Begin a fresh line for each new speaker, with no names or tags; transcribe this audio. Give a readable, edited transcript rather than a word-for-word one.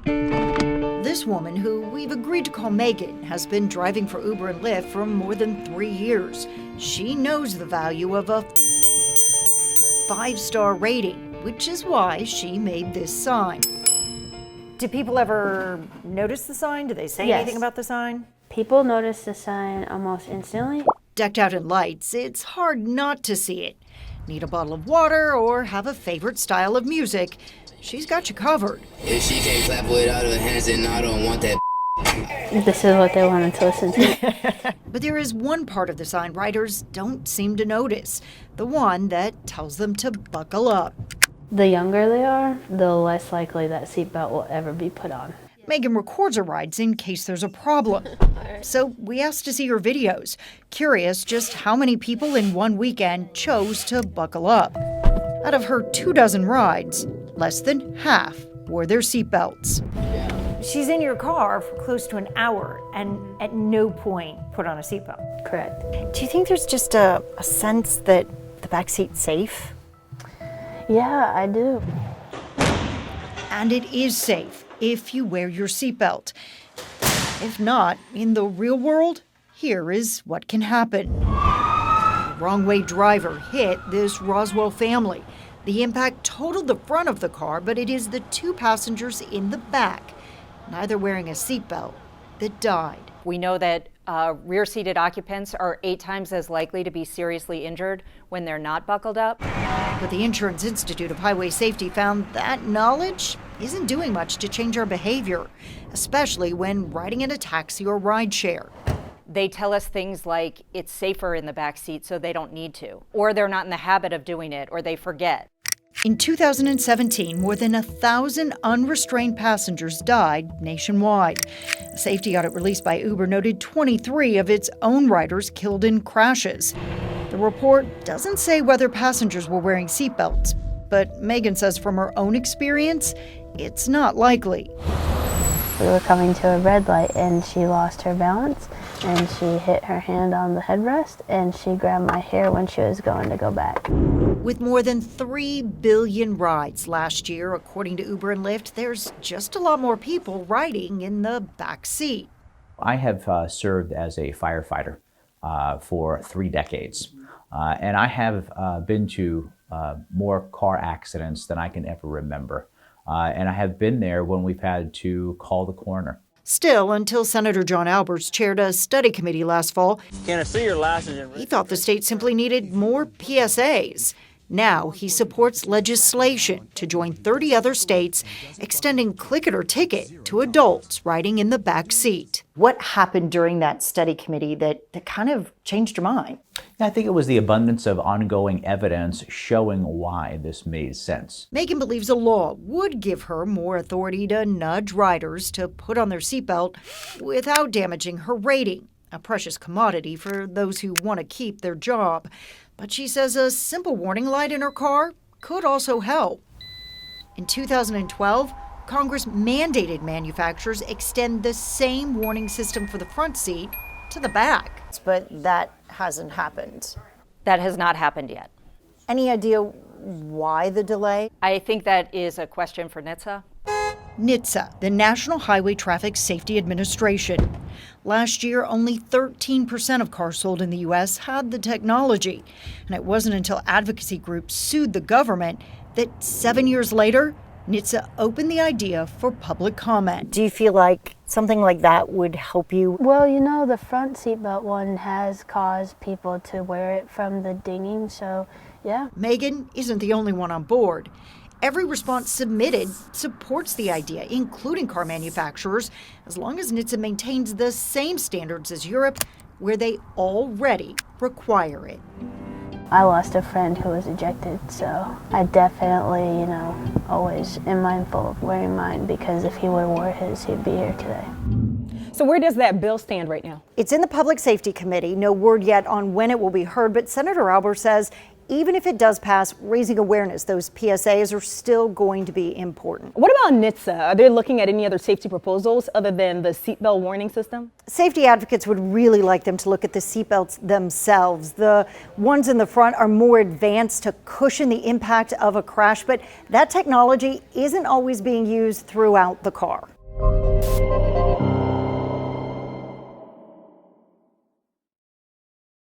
This woman, who we've agreed to call Megan, has been driving for Uber and Lyft for more than 3 years. She knows the value of a 5-star rating, which is why she made this sign. Do people ever notice the sign? Do they say anything about the sign?
People notice the sign almost instantly.
Decked out in lights, it's hard not to see it. Need a bottle of water or have a favorite style of music? She's got you covered.
If she can't clap without her hands, then I don't want that.
This is what they wanted to listen to.
But there is one part of the sign riders don't seem to notice, the one that tells them to buckle up.
The younger they are, the less likely that seatbelt will ever be put on.
Megan records her rides in case there's a problem. So we asked to see her videos, curious just how many people in one weekend chose to buckle up. Out of her 24 rides, less than half wore their seatbelts. She's in your car for close to an hour and at no point put on a seatbelt.
Correct.
Do you think there's just a sense that the backseat's safe?
Yeah, I do.
And it is safe if you wear your seatbelt. If not, in the real world, here is what can happen. A wrong-way driver hit this Roswell family. The impact totaled the front of the car, but it is the 2 passengers in the back, neither wearing a seatbelt, that died.
We know that rear-seated occupants are 8 times as likely to be seriously injured when they're not buckled up.
But the Insurance Institute of Highway Safety found that knowledge isn't doing much to change our behavior, especially when riding in a taxi or rideshare.
They tell us things like it's safer in the back seat, so they don't need to, or they're not in the habit of doing it, or they forget.
In 2017, more than 1,000 unrestrained passengers died nationwide. A safety audit released by Uber noted 23 of its own riders killed in crashes. The report doesn't say whether passengers were wearing seatbelts, but Megan says from her own experience, it's not likely.
We were coming to a red light and she lost her balance and she hit her hand on the headrest and she grabbed my hair when she was going to go back.
With more than 3 billion rides last year, according to Uber and Lyft, there's just a lot more people riding in the back seat.
I have served as a firefighter for 3 decades, and I have been to more car accidents than I can ever remember. And I have been there when we've had to call the coroner.
Still, until Senator John Alberts chaired a study committee last fall,
Can I see your license?
he thought the state simply needed more PSAs. Now he supports legislation to join 30 other states, extending click it or ticket to adults riding in the back seat. What happened during that study committee that kind of changed your mind?
I think it was the abundance of ongoing evidence showing why this made sense.
Megan believes a law would give her more authority to nudge riders to put on their seatbelt without damaging her rating, a precious commodity for those who want to keep their job. But she says a simple warning light in her car could also help. In 2012, Congress mandated manufacturers extend the same warning system for the front seat to the back. But that hasn't happened.
That has not happened yet.
Any idea why the delay?
I think that is a question for NHTSA.
NHTSA, the National Highway Traffic Safety Administration. Last year, only 13% of cars sold in the U.S. had the technology. And it wasn't until advocacy groups sued the government that 7 years later, NHTSA opened the idea for public comment. Do you feel like something like that would help you?
Well, you know, the front seatbelt one has caused people to wear it from the dinging, so yeah.
Megan isn't the only one on board. Every response submitted supports the idea, including car manufacturers, as long as NHTSA maintains the same standards as Europe, where they already require it.
I lost a friend who was ejected, so I definitely, always am mindful of wearing mine because if he would have wore his, he'd be here today.
So where does that bill stand right now?
It's in the Public Safety Committee. No word yet on when it will be heard, but Senator Albert says even if it does pass, raising awareness, those PSAs are still going to be important.
What about NHTSA? Are they looking at any other safety proposals other than the seatbelt warning system?
Safety advocates would really like them to look at the seatbelts themselves. The ones in the front are more advanced to cushion the impact of a crash, but that technology isn't always being used throughout the car.